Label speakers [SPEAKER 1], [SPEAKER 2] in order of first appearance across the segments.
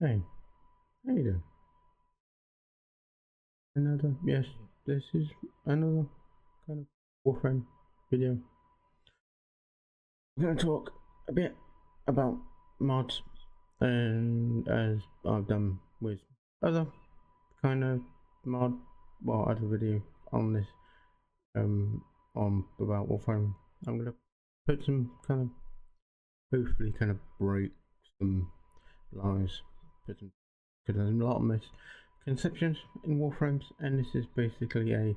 [SPEAKER 1] Hey, how you doing? Yes, this is another kind of Warframe video. We're going to talk a bit about mods, and as I've done with other kind of mod, well, other video on this, on about Warframe, I'm going to put some kind of, hopefully kind of break some lies, put some, because there's a lot of misconceptions in Warframes, and this is basically a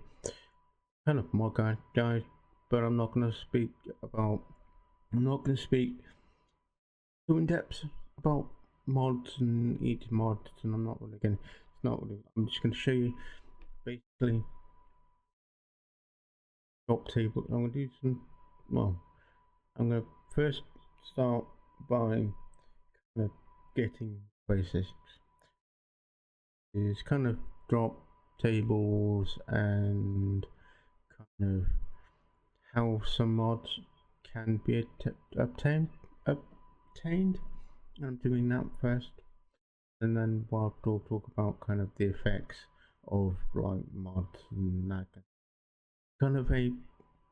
[SPEAKER 1] kind of mod guide, but I'm not going to speak about. I'm not going to speak too in depth about mods and each mod, and I'm not really going. It's not really. I'm just going to show you basically drop table. I'm going to do some. Well, I'm going to first start by kind of getting basics. Is kind of drop tables and kind of how some mods can be obtained. I'm doing that first, and then we'll talk about kind of the effects of like mods and that kind of a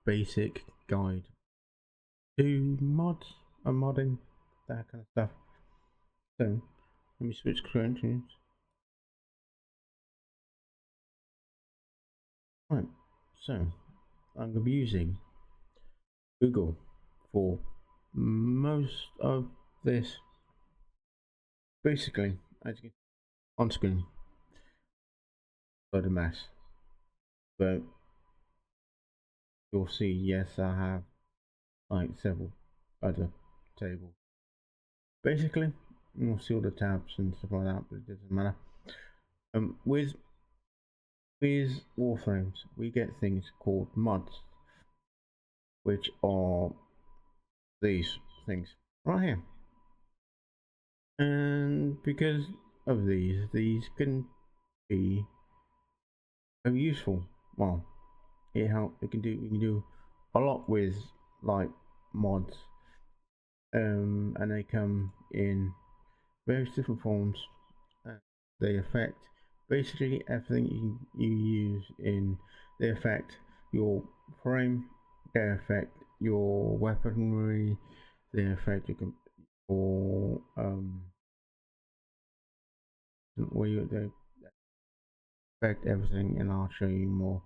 [SPEAKER 1] basic guide to mods and modding, that kind of stuff. So let me switch screens. Right, so I'm going to be using Google for most of this. Basically, as you can see on screen, load a mess, but you'll see, yes, I have like several other tables. Basically, you'll see all the tabs and stuff like that, but it doesn't matter. With Warframes, we get things called mods, which are these things right here. And because of these can be very useful. Well, it can do a lot with like mods, and they come in various different forms. They affect basically everything you use in. They affect your frame, they affect your weaponry, they affect your where you they affect everything, and I'll show you more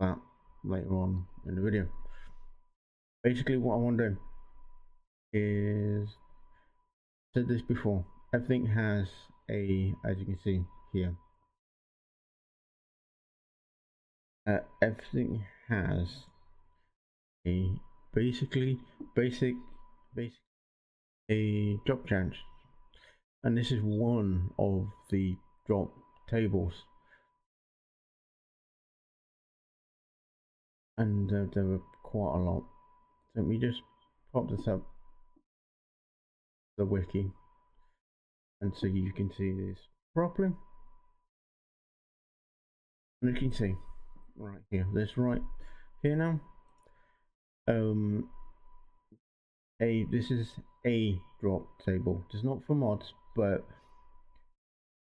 [SPEAKER 1] about that later on in the video. Basically, what I want to do is, said this before, everything has a, as you can see here, everything has a basic basic a drop chance, and this is one of the drop tables, and there were quite a lot. So let me just pop this up the wiki, and so you can see this properly. And you can see right here, this right here now, this is a drop table. It's not for mods, but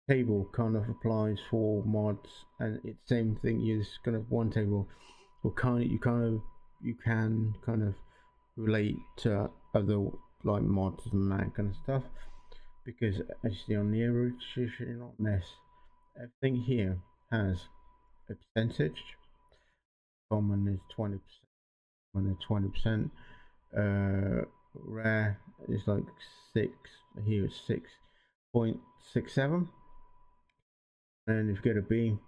[SPEAKER 1] table kind of applies for mods, and it's same thing. Is kind of one table, or you can kind of relate to other like mods and that kind of stuff, because as you see on the average, not mess. Everything here has a percentage. Common is 20%. Common is 20%. Rare is like 6. Here it's 6.67. And if you go to B,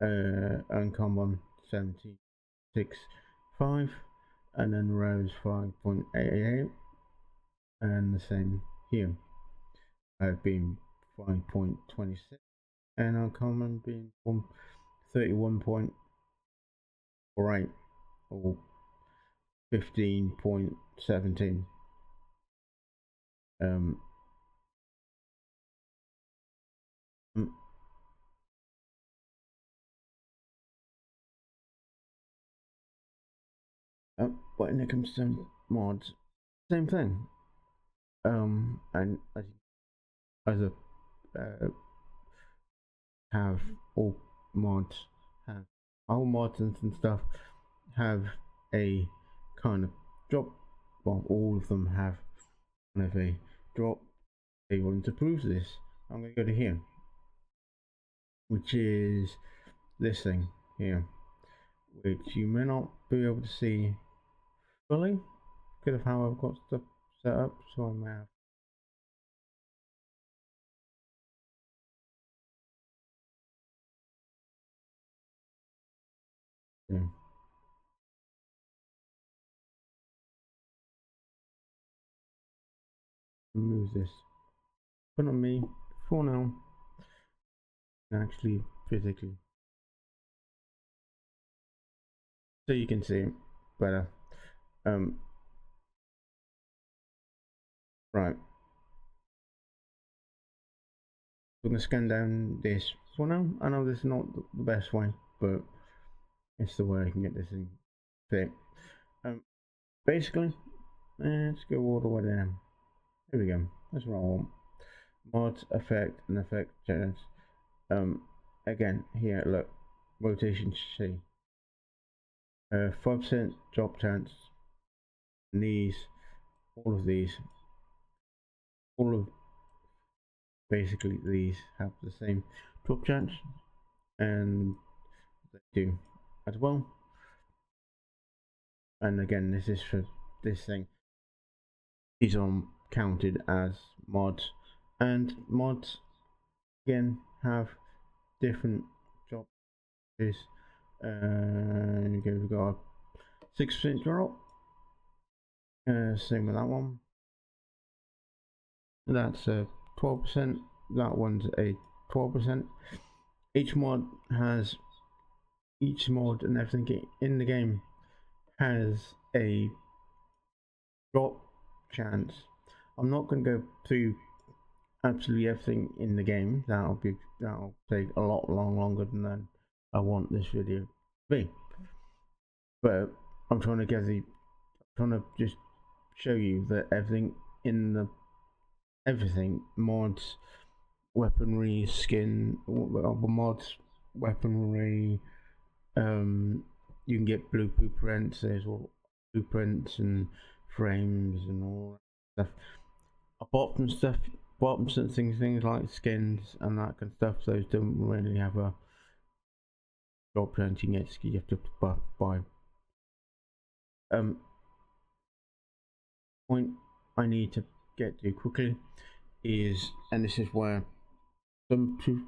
[SPEAKER 1] uncommon 76.5, and then rare is 5.88, and the same here. I've been 5.26, and uncommon being 31.48 or 15.17. Um, when it comes to mods, same thing. And as a have all mods have all mods and stuff have a kind of drop. Well, all of them have kind of a drop. They want to prove this. I'm going to go to here, which is this thing here, which you may not be able to see fully because of how I've got stuff set up. So I may have to remove this. Put on me for now, actually physically, so you can see it better. Right. We're going to scan down this for now. I know this is not the best way, but it's the way I can get this in fit. Basically, let's go all the way down. Here we go. That's what I want. Mods, effect, and effect chance. Again, here, look, rotation C. 5% drop chance. And these, all of these, all of basically these have the same drop chance, and they do as well. And again, this is for this thing. These are counted as mods, and mods again have different drop chances. We've got 6% drop. Same with that one. That's 12%. That one's a 12%. Each mod and everything in the game has a drop chance. I'm not going to go through absolutely everything in the game. That'll take a lot longer than I want this video to be. But I'm trying to just show you that everything mods, weaponry, skin, mods, weaponry. You can get blueprints. There's all blueprints and frames and all that stuff. Apart from things like skins and that kind of stuff, those don't really have a drop chance. You have to buy. Point I need to get to quickly is, and this is where some truth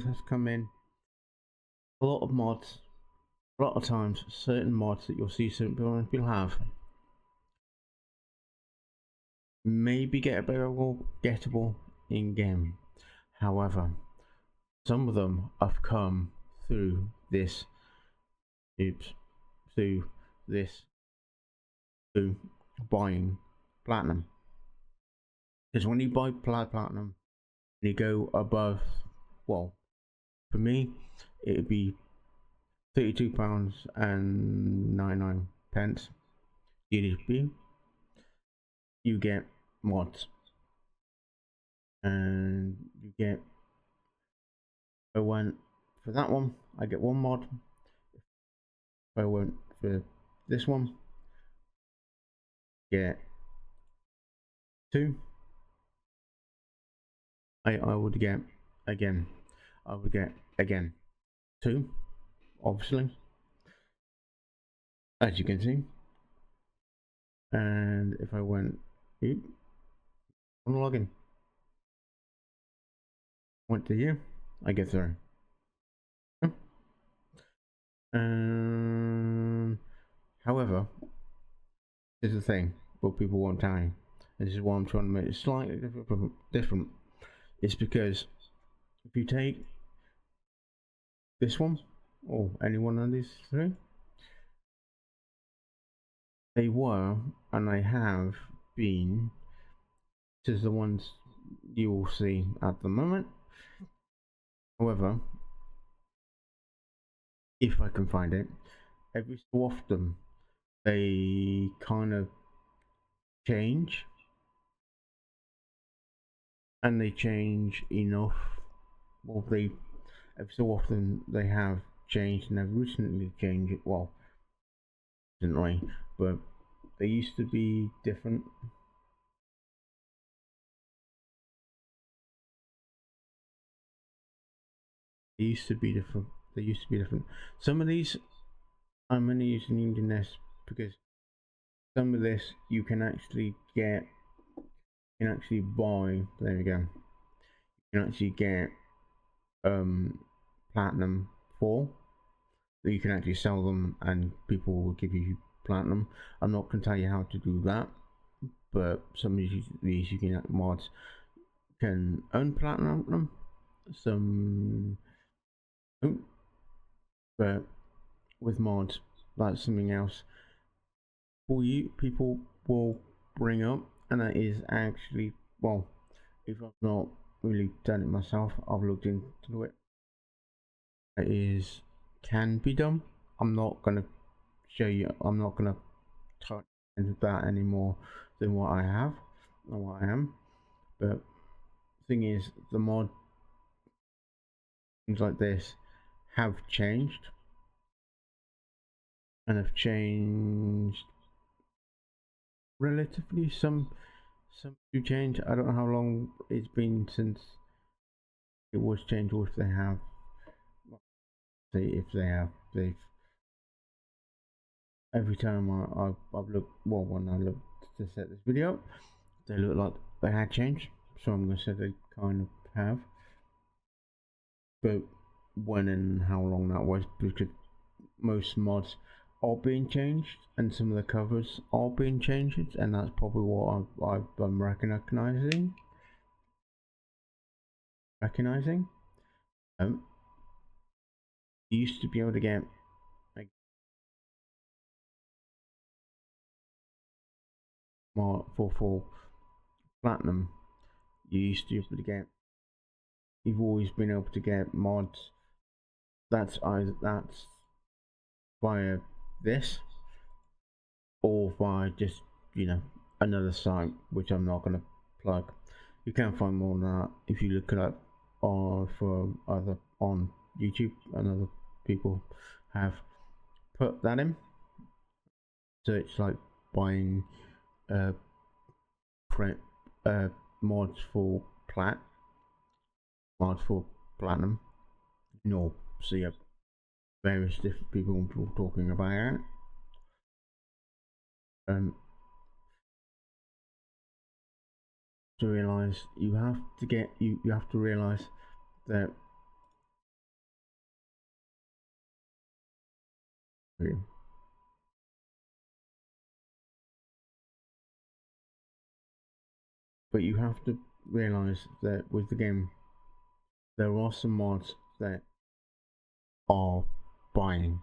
[SPEAKER 1] has come in. A lot of mods, a lot of times, certain mods that you'll see certain people have maybe gettable in game. However, some of them have come through this, through buying platinum. Because when you buy platinum, you go above, well, for me, it would be £32.99 GDP. You get mods, and you get. If I went for that one, I get one mod. If I went for this one, get two. I would get again. I would get again two, obviously, as you can see. And if I went, on login, went to here, I get three. However, this is the thing what people won't tell you. This is why I'm trying to make it slightly different. It's because if you take this one or any one of these three, they were and they have been. This is the ones you will see at the moment. However, if I can find it, every so often they kind of change. and they change enough. Well, they every so often they have changed, and they've recently changed it. Well, recently, but they used to be different. They used to be different. They used to be different. Some of these I'm only using this because some of this you can actually get. You can actually buy. There we go. You can actually get platinum for. So you can actually sell them, and people will give you platinum. I'm not going to tell you how to do that, but some of these you can mods can earn platinum. Some don't, but with mods, that's something else. For you, people will bring up, and that is actually, well, if I've not really done it myself, I've looked into it. It is can be done. I'm not gonna show you. I'm not gonna touch into that any more than what I have and what I am. But thing is, the mod things like this have changed, and have changed relatively. Some do change. I don't know how long it's been since it was changed, or if they have. If they have, they've every time I've looked. Well, when I looked to set this video up, they look like they had changed. So I'm gonna say they kind of have. But when and how long that was, because most mods are being changed, and some of the covers are being changed, and that's probably what I'm recognizing. You used to be able to get like more for platinum. You used to be able to get. You've always been able to get mods. That's via this, or via just another site which I'm not going to plug. You can find more on that if you look it up for other on YouTube, and other people have put that in. So it's like buying print mods for platinum. No, so you have various different people talking about it. To realize you have to realize that but you have to realize that with the game there are some mods that are buying,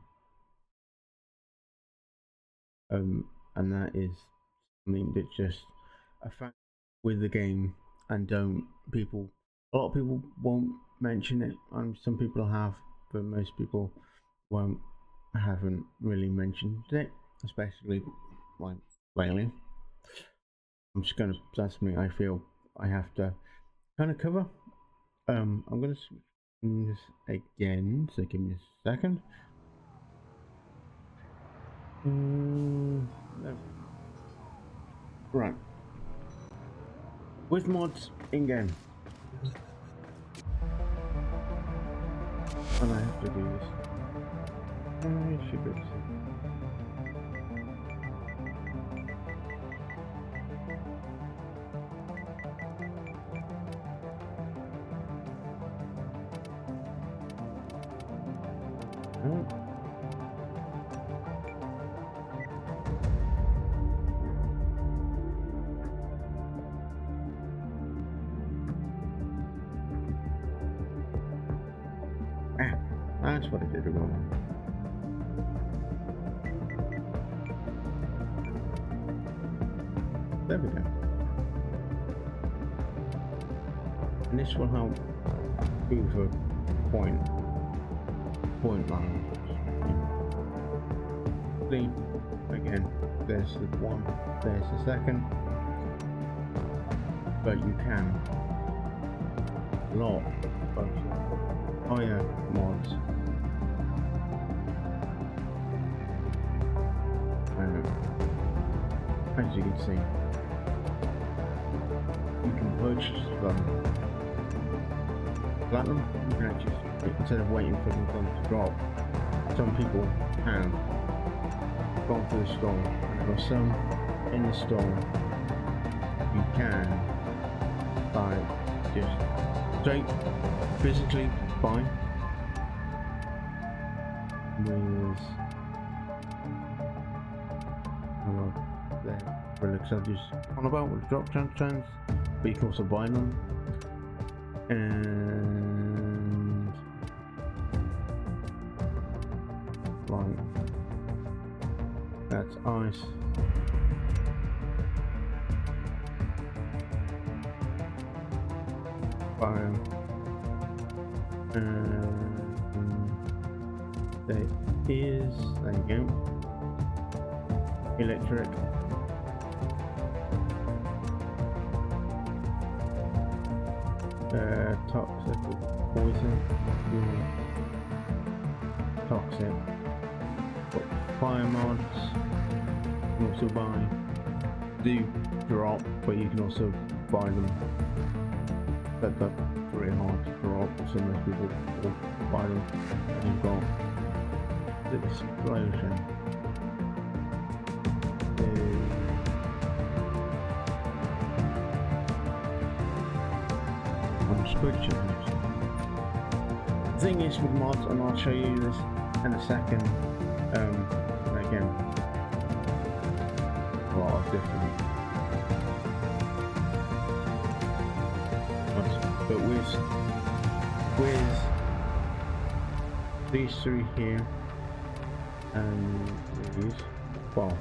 [SPEAKER 1] and that is something that's just a fact with the game, and a lot of people won't mention it, and some people have, but most people haven't really mentioned it, especially like lately. That's something I feel I have to kind of cover. I'm gonna switch this again, so give me a second. No. Right. With mods in game. And I have to do this. I should be able to. That's what I did wrong. There we go. And this will help move a point line. See, again, there's the one, there's the second, but you can lot. But, oh yeah, mods. As you can see, you can purchase them. Platinum, you can actually, instead of waiting for them to drop, some people have gone to the store, and there are some in the store you can buy, just straight physically buy with the relics I just on about with drop chance, but you can also buy them, and like that's ice. Fire. There is, there you go, electric. Toxic poison. Toxic. Fire mods. You can also buy. Do drop, but you can also buy them. That's pretty hard to drop, so most people will buy them. And you've got the explosion. Scriptures. The thing is with mods, and I'll show you this in a second, again, a lot of different mods, but with these three here, and these, well,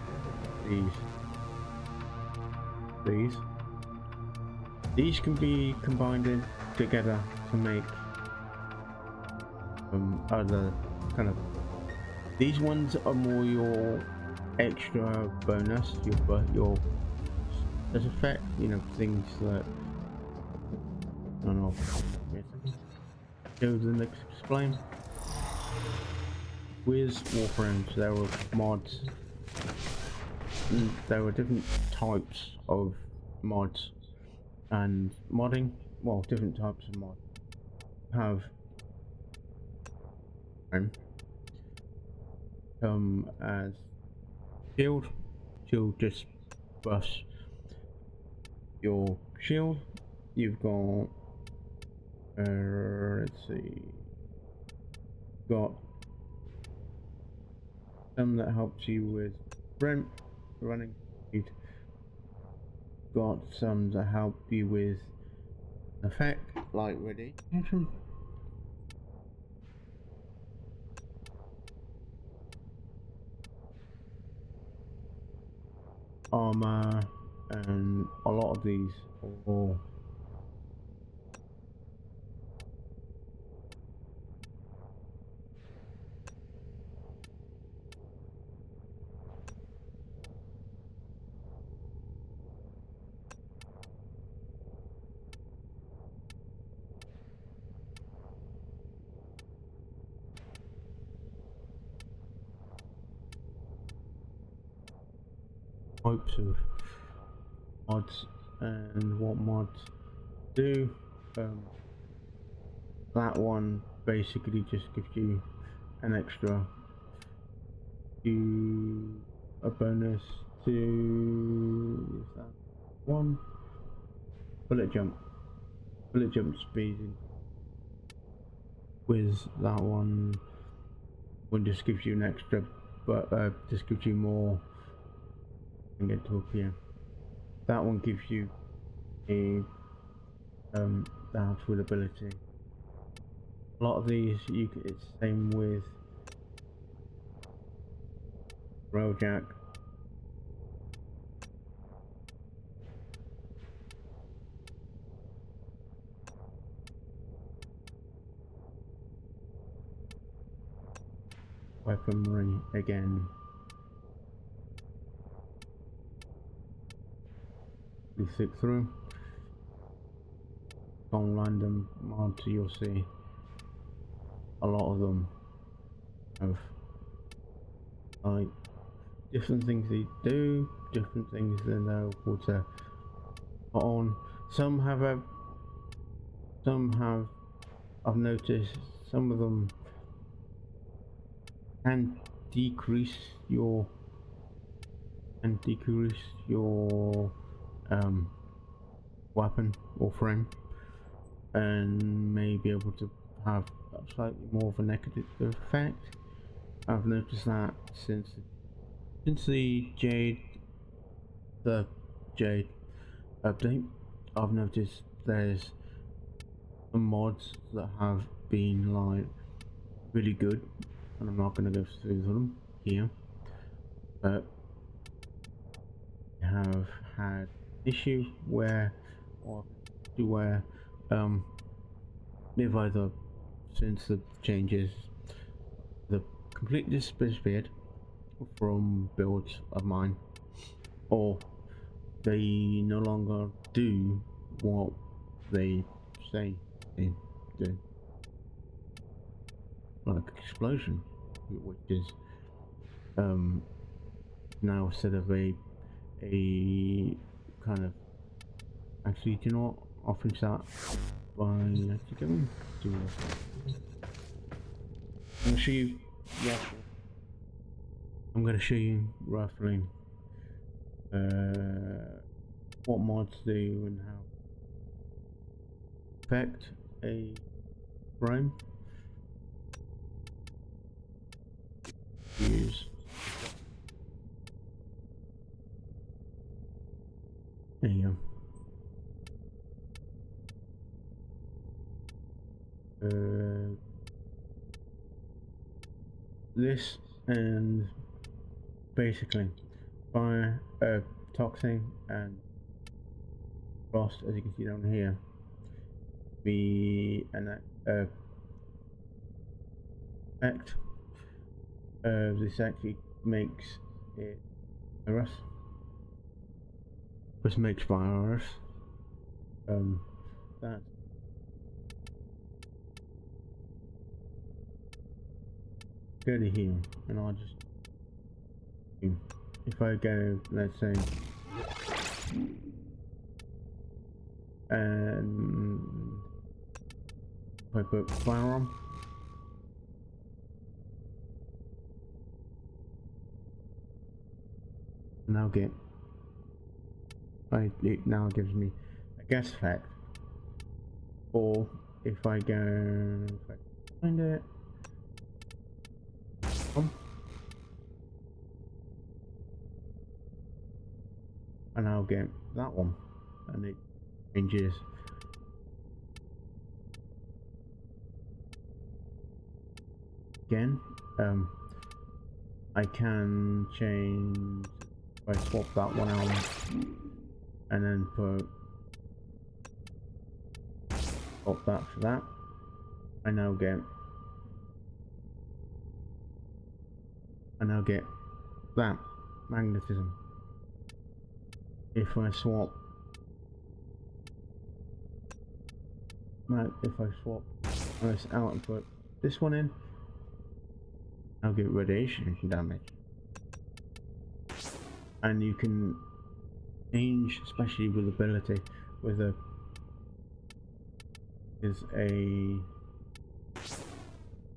[SPEAKER 1] these can be combined in together to make other kind of, these ones are more your extra bonus, your as effect, you know, things that I don't know, go to the next explain. With Warframes there were mods, and there were different types of mods and modding. Well, different types of mods have as shield just buffs your shield. You've got let's see, got some that helps you with running speed. Got some that help you with effect like radiation. Armor, and a lot of these are types of mods and what mods do. That one basically just gives you an extra, a bonus to that one bullet jump speed. With that one just gives you an extra, but just gives you more and get to up here. That one gives you a the outward ability. A lot of these it's the same with Railjack. Weaponry again. We stick through. on random mods, you'll see a lot of them have like different things they do, different things they know able to put on. Some have I've noticed some of them can decrease your weapon or frame, and may be able to have a slightly more of a negative effect. I've noticed that since the Jade update. I've noticed there's some mods that have been like really good, and I'm not going to go through them here, but I have had issue where they've either, since the changes, they've completely disappeared from builds of mine, or they no longer do what they say they do, like explosion, which is now instead of a kind of, actually, you know what, I'll finish that by actually going to I'm going to show you roughly what mods do and how affect a frame. Use there you go. This and basically fire, toxin and frost, as you can see down here, be an effect. This actually makes it virus. This makes virus. That go to here, and I'll just, if I go, let's say, and if I put fire on, now get, it now gives me a gas effect. Or if I go, if I find it, and I'll get that one, and it changes. Again, I can change, if I swap that one out and then swap that for that, I now get that magnetism. If I swap this out and put this one in, I'll get radiation damage. And you can change, especially with ability, with a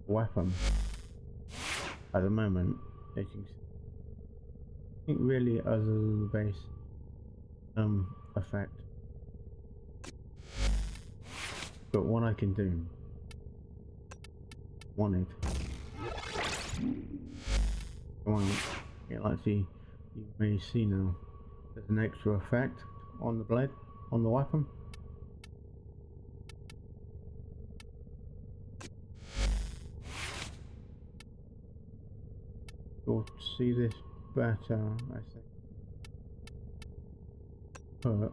[SPEAKER 1] weapon at the moment, as you can see. I think really other than the base effect, but what I can do, you may see now, there's an extra effect on the blade, on the weapon. You'll see this better, I think. Put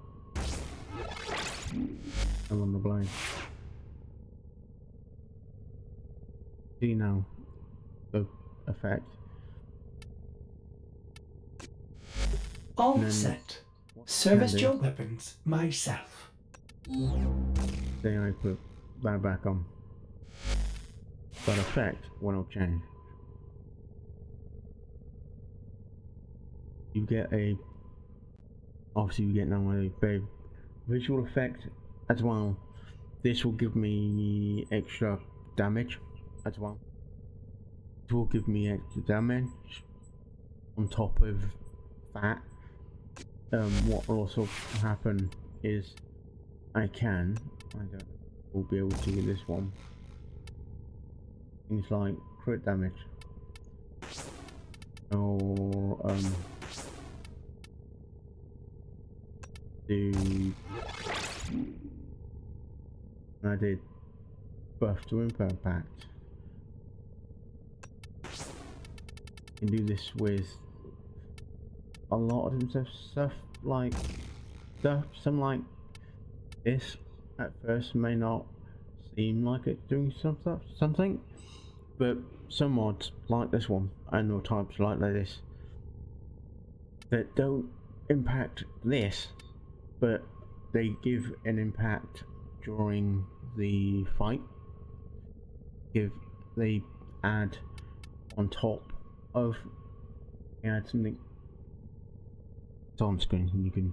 [SPEAKER 1] on the blade. See now the effect.
[SPEAKER 2] All set. Service your weapons myself.
[SPEAKER 1] Then I put that back on. But effect won't change. You get a, obviously you get now a visual effect as well. This will give me extra damage as well. It will give me extra damage on top of that. What will also happen is I don't know, we'll be able to do this one. Things like crit damage or I did buff to impact. You can do this with a lot of stuff like some like this at first may not seem like it's doing something, but some mods like this one and or types like this that don't impact this, but they give an impact during the fight. They add on top of, add something. It's on screen and you can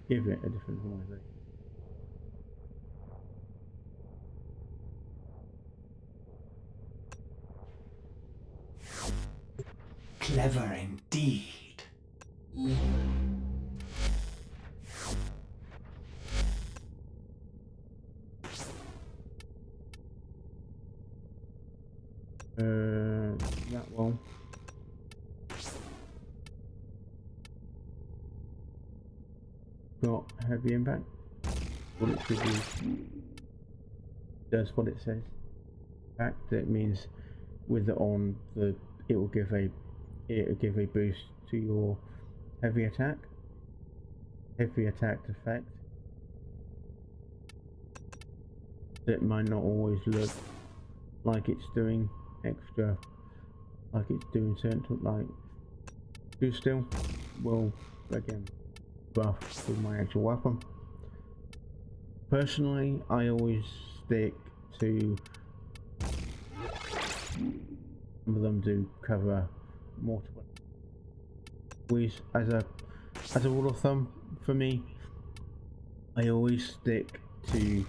[SPEAKER 1] give it a different organization.
[SPEAKER 2] Clever indeed.
[SPEAKER 1] That one. Got heavy impact. What it should be does what it says. Fact that means with it on the it will give a boost to your heavy attack effect. That might not always look like it's doing extra, like it's doing certain, like do still will again buff with my actual weapon. Personally, I always stick to, some of them do cover multiple. Always as a rule of thumb for me, I always stick to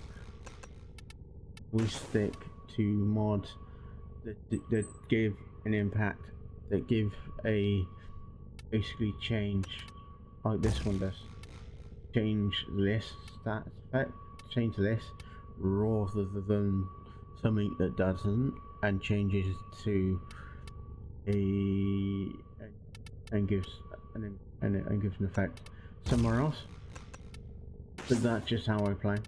[SPEAKER 1] mods that give an impact, that give a basically change, like this one does. Change this stat effect, change this rather than something that doesn't and changes to and gives an effect somewhere else. But that's just how I play.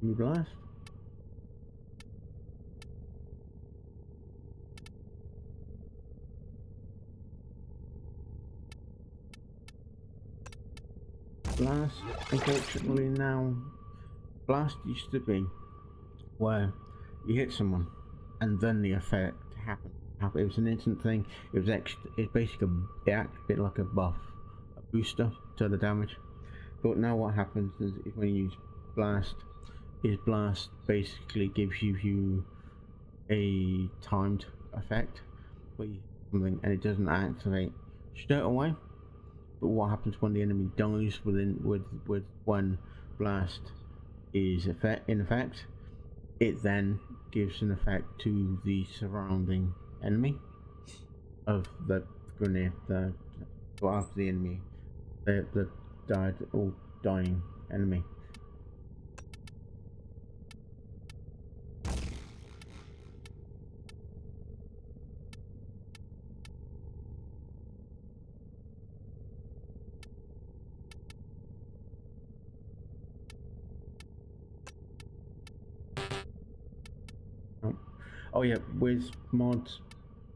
[SPEAKER 1] You blast. Blast, unfortunately now, blast used to be where you hit someone and then the effect happened. It was an instant thing. It was it's basically it acts a bit like a buff, a booster to the damage. But now what happens is when you use blast, blast basically gives you a timed effect where you something and it doesn't activate straight away. But what happens when the enemy dies with when blast is in effect, it then gives an effect to the surrounding enemy of the grenade, after the enemy, the died or dying enemy. Oh yeah, with mods,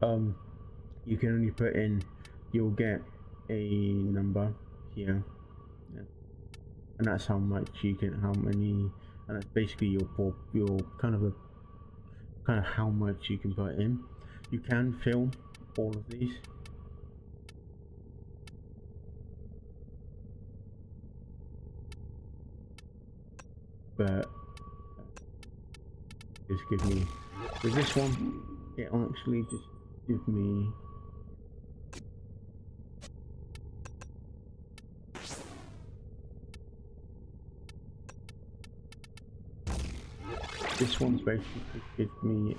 [SPEAKER 1] you can only put in, you'll get a number here, yeah. and that's how much you can, how many, and that's basically your kind of how much you can put in. You can fill all of these. But just give me, with this one, it actually just give me this one's basically gives me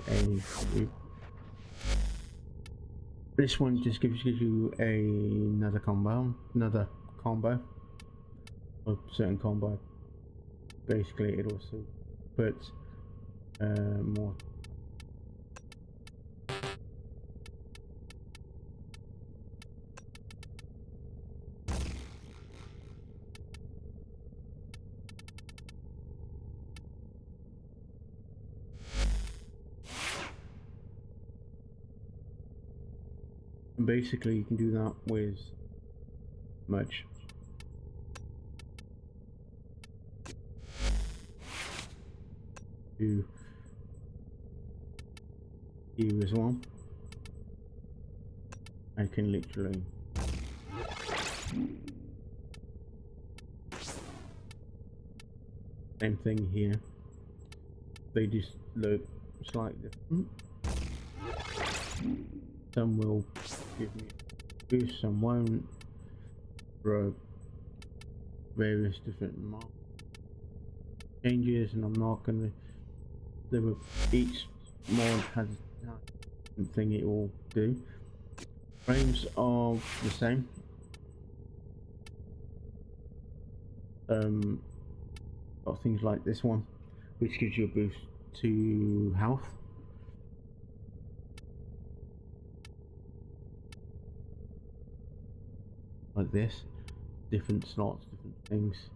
[SPEAKER 1] this one just gives you another combo, or certain combo. Basically, it also puts more. And basically, you can do that with much. To you as well. I can literally same thing here. They just look slightly different. Some will give me a boost, some won't. For various different mark changes, and I'm not gonna. Each mod has a thing it will do. Frames are the same. Got things like this one, which gives you a boost to health. Like this, different slots, different things.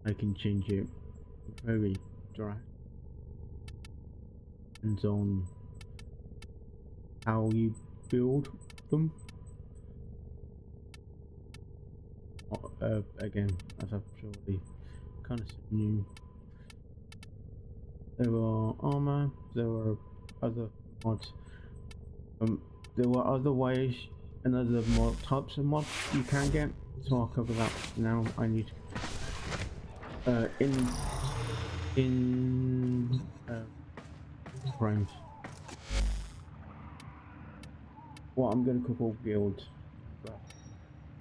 [SPEAKER 1] I can change it very direct. Depends on how you build them. Again, as I've already kind of new. There are armor. There are other mods. There were other ways and other types of mods you can get. So I'll cover that now. I need in frames. What I'm going to call guilds, but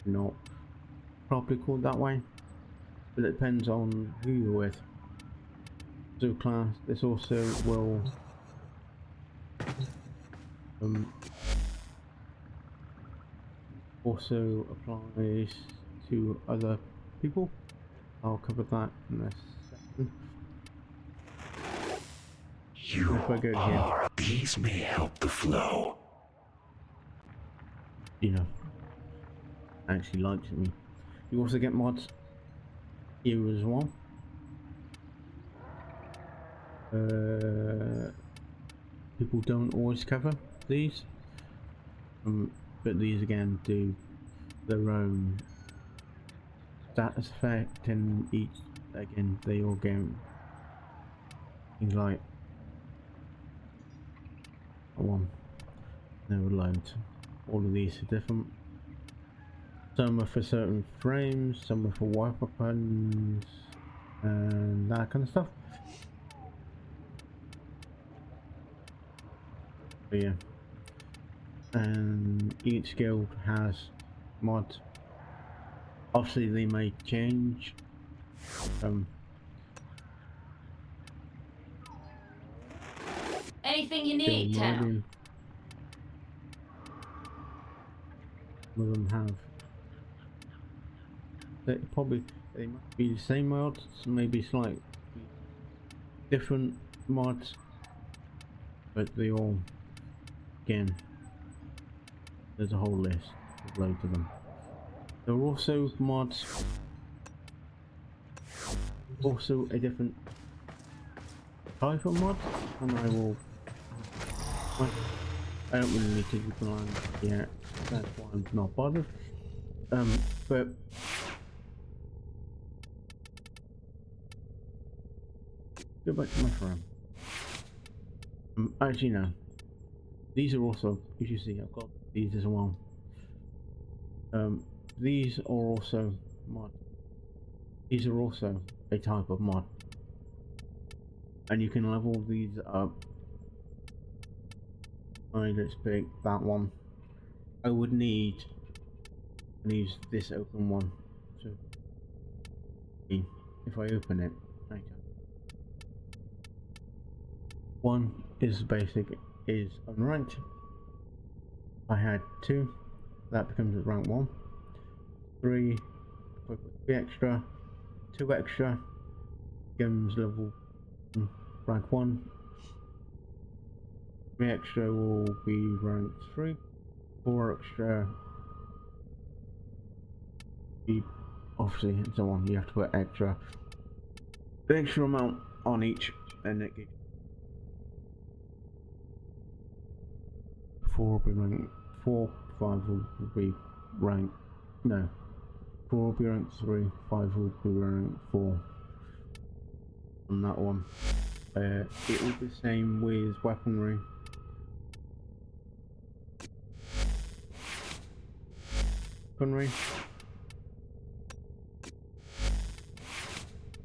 [SPEAKER 1] not properly called that way. But it depends on who you're with. So class, this also will also applies to other people. I'll cover that in a second. If I go here,
[SPEAKER 2] these may help the flow.
[SPEAKER 1] You know, actually likes me. You also get mods here as well. People don't always cover these, but these again do their own status effect, and each again they all get things like one. There are loads. All of these are different. Some are for certain frames, some are for weapons, and that kind of stuff. But yeah, and each guild has mods. Obviously, they may change.
[SPEAKER 3] Anything you need, Tam?
[SPEAKER 1] Some of them have. They might be the same mods, maybe slightly different mods, but they all, again, there's a whole list of loads of them. There are also mods, also a different type of mod, and I will I don't really need to do plan yet. That's why I'm not bothered. But go back to my frame. Actually, no. These are also, as you see, I've got these as well. These are also mod. These are also a type of mod, and you can level these up. Let's pick that one. I would need to use this open one. So if I open it, okay. One is basic, is unranked. I had 2, that becomes rank 1. 3, if I put 3 extra, 2 extra, becomes level rank 1. 3 extra will be rank 3. 4 extra, be obviously, and so on. You have to put extra, the extra amount on each, and it gives 4 will be rank 4, 5 will be rank, no, 4 will be rank 3, 5 will be rank 4 on that one. It will be the same with weaponry.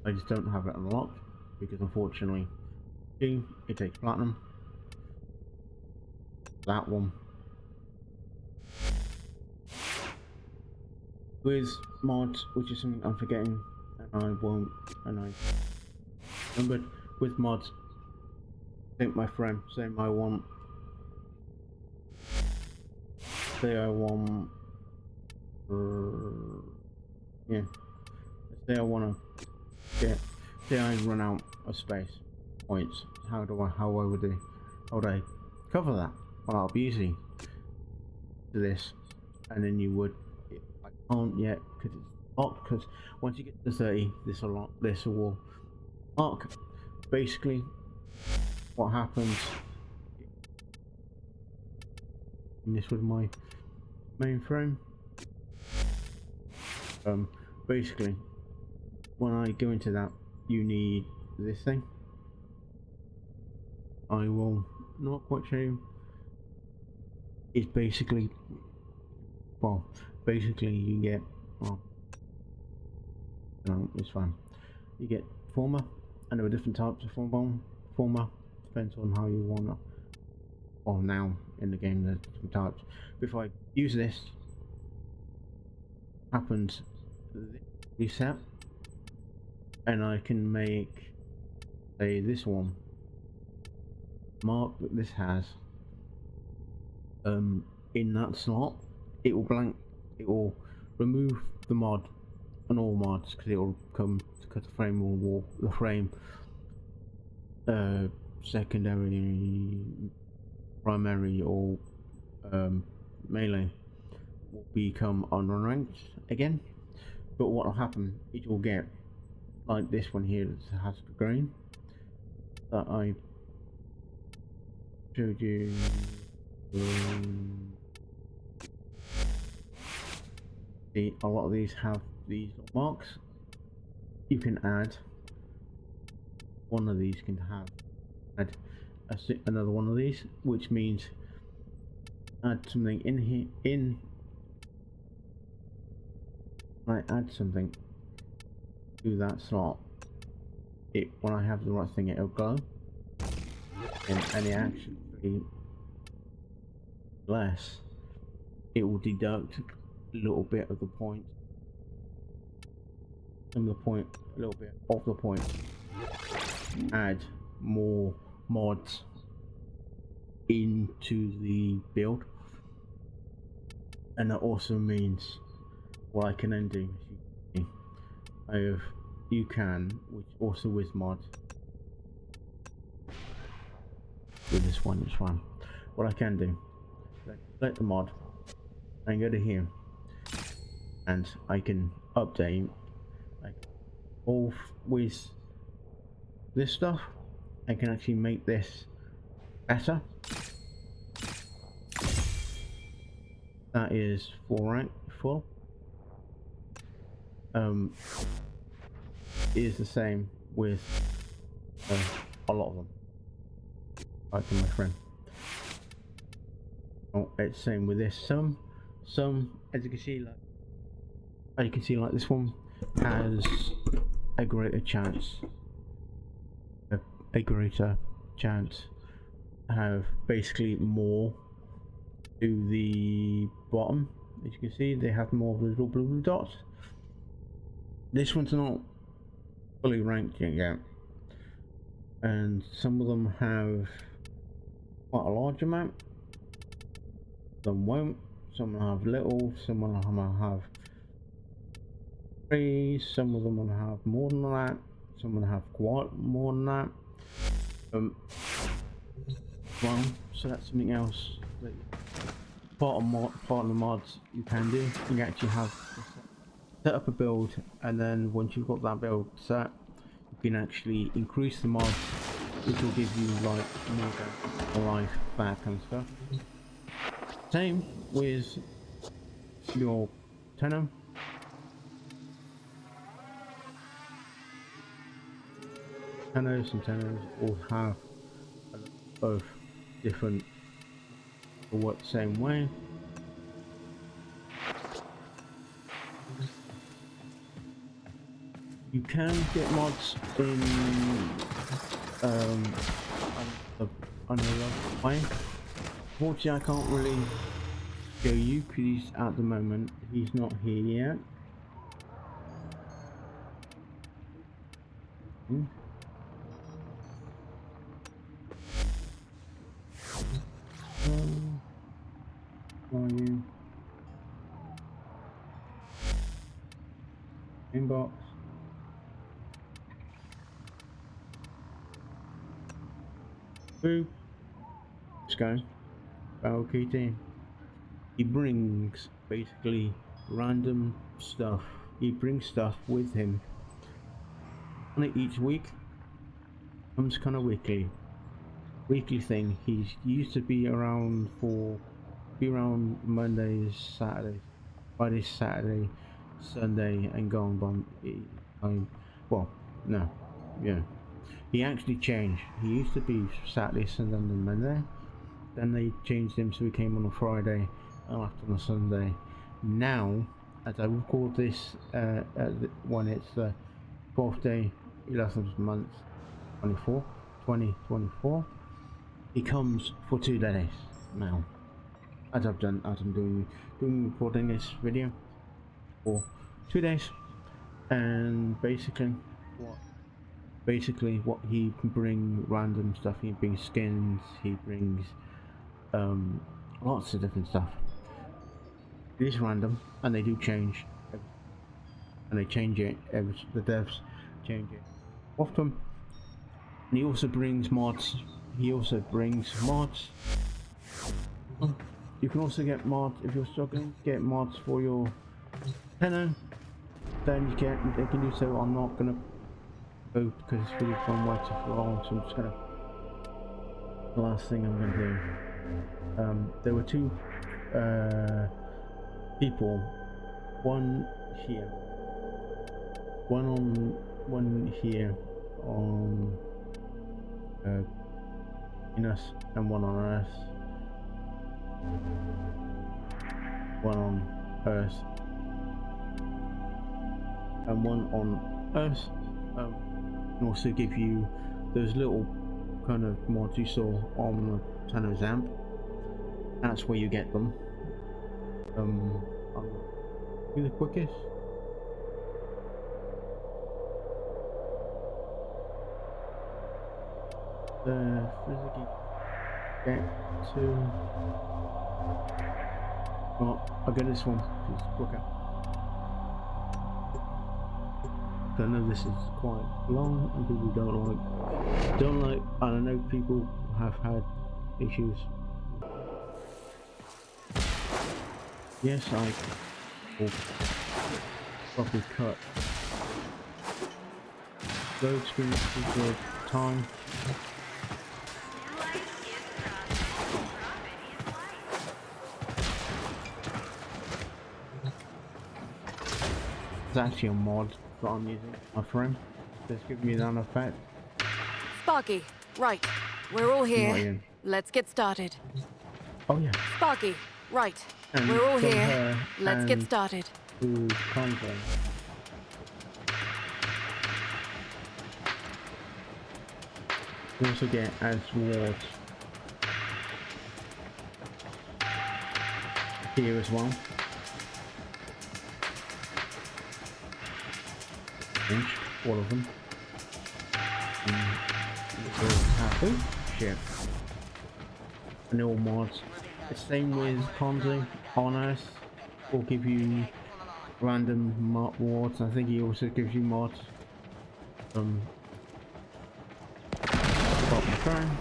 [SPEAKER 1] I just don't have it unlocked because unfortunately it takes platinum. That one with mods, which is something I'm forgetting, and I won't, and I remembered with mods. I think my friend, say I want yeah, say I want to get, say I run out of space points. How would I cover that? Well, that'll be easy to this, and then you would. I can't yet because it's locked. Because once you get to 30, this will mark. Basically, what happens? And this was my mainframe. Basically, when I go into that, you need this thing. I will not quite show you. It's basically, well, basically you get, well, no, it's fine. You get former, and there are different types of former, depends on how you want to. Well, now in the game there's different types. But if I use this, happens reset, and I can make, say, this one mark that this has in that slot. It will blank, it will remove the mod and all mods because it will come to cut the frame or the frame secondary, primary or melee will become unranked again. But what will happen, it will get like this one here that has the green that I showed you. See, a lot of these have these marks. You can add one of these, can add another one of these, which means add something in here. I add something to that slot, when I have the right thing, it'll go, and it actually less, it will deduct a little bit of the point, a little bit of the point, add more mods into the build, and that also means what I can then do, you can, which also with mods, with this one is fine. What I can do, select the mod and go to here, and I can update, like, all with this stuff. I can actually make this better, that is full. Is the same with a lot of them. Like my friend. Oh, it's the same with this. Some, as you can see, like this one has a greater chance. A greater chance. Have basically more to the bottom. As you can see, they have more of the little blue dots. This one's not fully ranked yet, and some of them have quite a large amount. Some won't. Some will have little. Some will have 3. Some of them will have more than that. Some will have quite more than that. Well, so that's something else that part of the mods you can do. You can actually have set up a build, and then once you've got that build set, you can actually increase the mods, which will give you like more life, that kind of stuff. Same with your tenor. Tenors and tenors all have both different, or work the same way. You can get mods in another way. Unfortunately, I can't really show you because at the moment he's not here yet. Are you inbox? Boo. Let's go. Okay, team. He brings basically random stuff. He brings stuff with him on it each week. Comes kind of weekly thing. He used to be around Mondays, Saturdays, Fridays, Saturday, Sunday, and go on. Well, no, yeah. He actually changed. He used to be Saturday, Sunday, and Monday. Then they changed him so he came on a Friday and left on a Sunday. Now, as I record this, when it's the 12th day, 11th month, 2024, he comes for 2 days now. As I'm doing recording this video for 2 days, and basically what he can bring random stuff. He brings skins. He brings lots of different stuff. It is random, and they do change, and they change it. The devs change it often. And he also brings mods. You can also get mods if you're struggling. Get mods for your tenor. Then they can do so. I'm not gonna go because it's really gone way too long, so I'm just gonna. The last thing I'm gonna do. There were 2 people. One here. One here on Venus, and one on Earth. One on Earth. And one on Earth. Can also give you those little kind of mods you saw on the Thanos amp. That's where you get them. I'll be the quickest. Physically get to. Well, I'll get this one because it's quicker. I know this is quite long and people don't like. I don't know, people have had issues. Yes, I will probably cut those experiences of time. It's actually a mod that I'm using on Warframe. That's giving me that effect.
[SPEAKER 3] Sparky, right. We're all
[SPEAKER 1] Not
[SPEAKER 3] here.
[SPEAKER 1] even.
[SPEAKER 3] Let's get started.
[SPEAKER 1] Oh yeah.
[SPEAKER 3] Sparky, right.
[SPEAKER 1] And
[SPEAKER 3] We're all
[SPEAKER 1] from
[SPEAKER 3] here.
[SPEAKER 1] her
[SPEAKER 3] Let's get
[SPEAKER 1] and
[SPEAKER 3] started.
[SPEAKER 1] to Convoy. You also get as rewards here as well. All of them. Happy? Shit. And all mods. The same with Conzi. Honest will give you random mod rewards. I think he also gives you mods. Got my phone.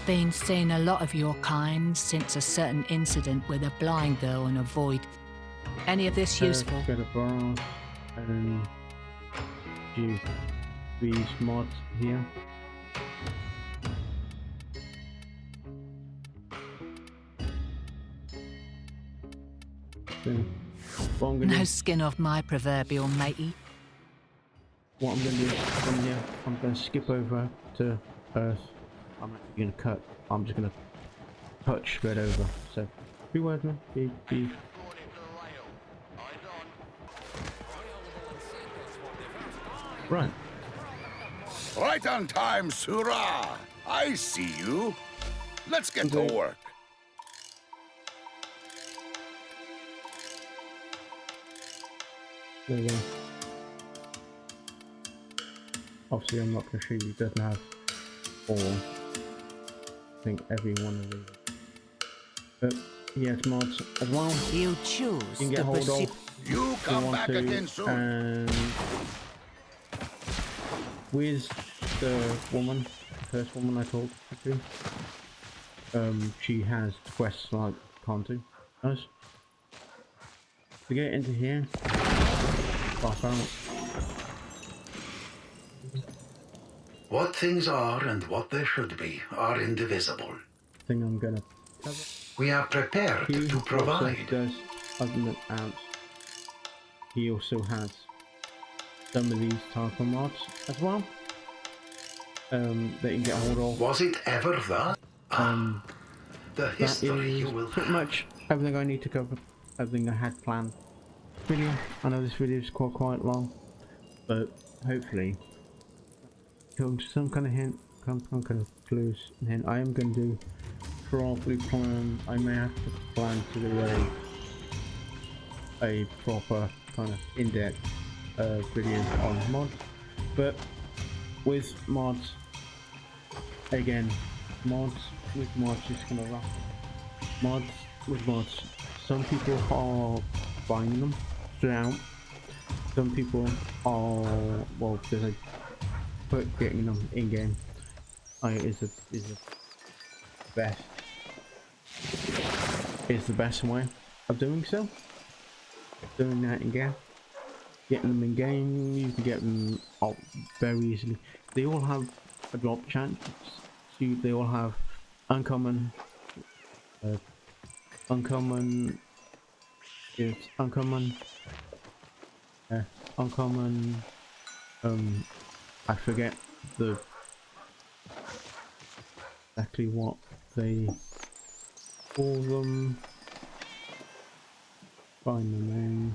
[SPEAKER 4] Been seeing a lot of your kind since a certain incident with a blind girl in a void. Any of this useful?
[SPEAKER 1] Go to bar and use these mods here. So, what I'm gonna
[SPEAKER 4] No skin off my proverbial matey.
[SPEAKER 1] do is from here, I'm gonna skip over to Earth. I'm not gonna cut. I'm just gonna touch straight over. So, be with me. Be. Right.
[SPEAKER 2] Right on time, Surah. I see you. Let's get to work.
[SPEAKER 1] There we go. Obviously, I'm not gonna show you. It doesn't have all. I think every one of these. But yes, mods as well.
[SPEAKER 4] You choose
[SPEAKER 1] You can get
[SPEAKER 4] to
[SPEAKER 1] hold
[SPEAKER 4] pursue.
[SPEAKER 1] of.
[SPEAKER 2] You
[SPEAKER 1] If you
[SPEAKER 2] come
[SPEAKER 1] want
[SPEAKER 2] back
[SPEAKER 1] to,
[SPEAKER 2] again soon.
[SPEAKER 1] and with the woman, the first woman I talked to, she has quests like Conti does. To get into here, pass out.
[SPEAKER 5] What things are and what they should be are indivisible.
[SPEAKER 1] Thing I'm gonna cover.
[SPEAKER 5] We are prepared
[SPEAKER 1] He
[SPEAKER 5] to
[SPEAKER 1] also
[SPEAKER 5] provide.
[SPEAKER 1] does other than amps. He also has some of these type of mods as well. That you can get hold of.
[SPEAKER 5] Was it ever that? The
[SPEAKER 1] That
[SPEAKER 5] history
[SPEAKER 1] is
[SPEAKER 5] you will
[SPEAKER 1] pretty
[SPEAKER 5] have.
[SPEAKER 1] much everything I need to cover. Everything I had planned. Video. I know this video is quite long, but hopefully, some kind of hint, some kind of clues and hint. I am going to do probably plan. I may have to plan to do a proper kind of in-depth video on mods, but with mods, again, with mods, just gonna rough mods with mods. Some people are buying them straight out. Some people are, well, there's a getting them in game. Is the best way of doing so. Doing that in game, getting them in game, you can get them out very easily. They all have a drop chance. So they all have uncommon, uncommon, I forget exactly what they call them. Find the name.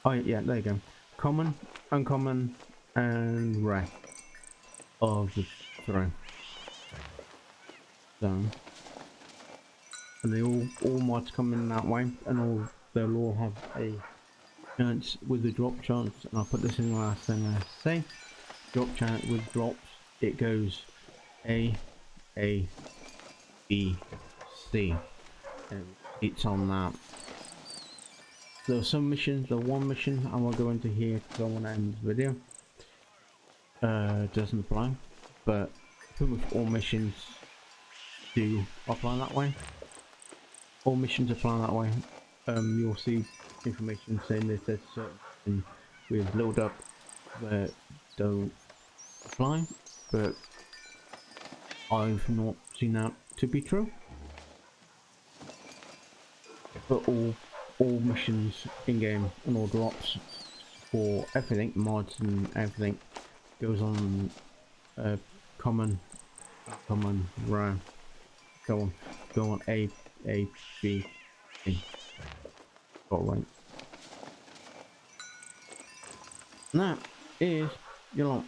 [SPEAKER 1] Oh yeah, there you go. Common, uncommon, and rare of the three. So, and they all mods come in that way, and they'll all have a chance with the drop chance. And I'll put this in the last thing I say. Drop chance with drops, it goes A, B, C, and it's on that. There are some missions, the one mission I won't go into here because I want to end the video. Doesn't apply, but pretty much all missions do apply that way. All missions apply that way. You'll see information saying that there's certain with load up that don't apply, but I've not seen that to be true. But all missions in game and all drops for everything, mods and everything, goes on common, rare, go on A, B, C. Got right. And that is your lot.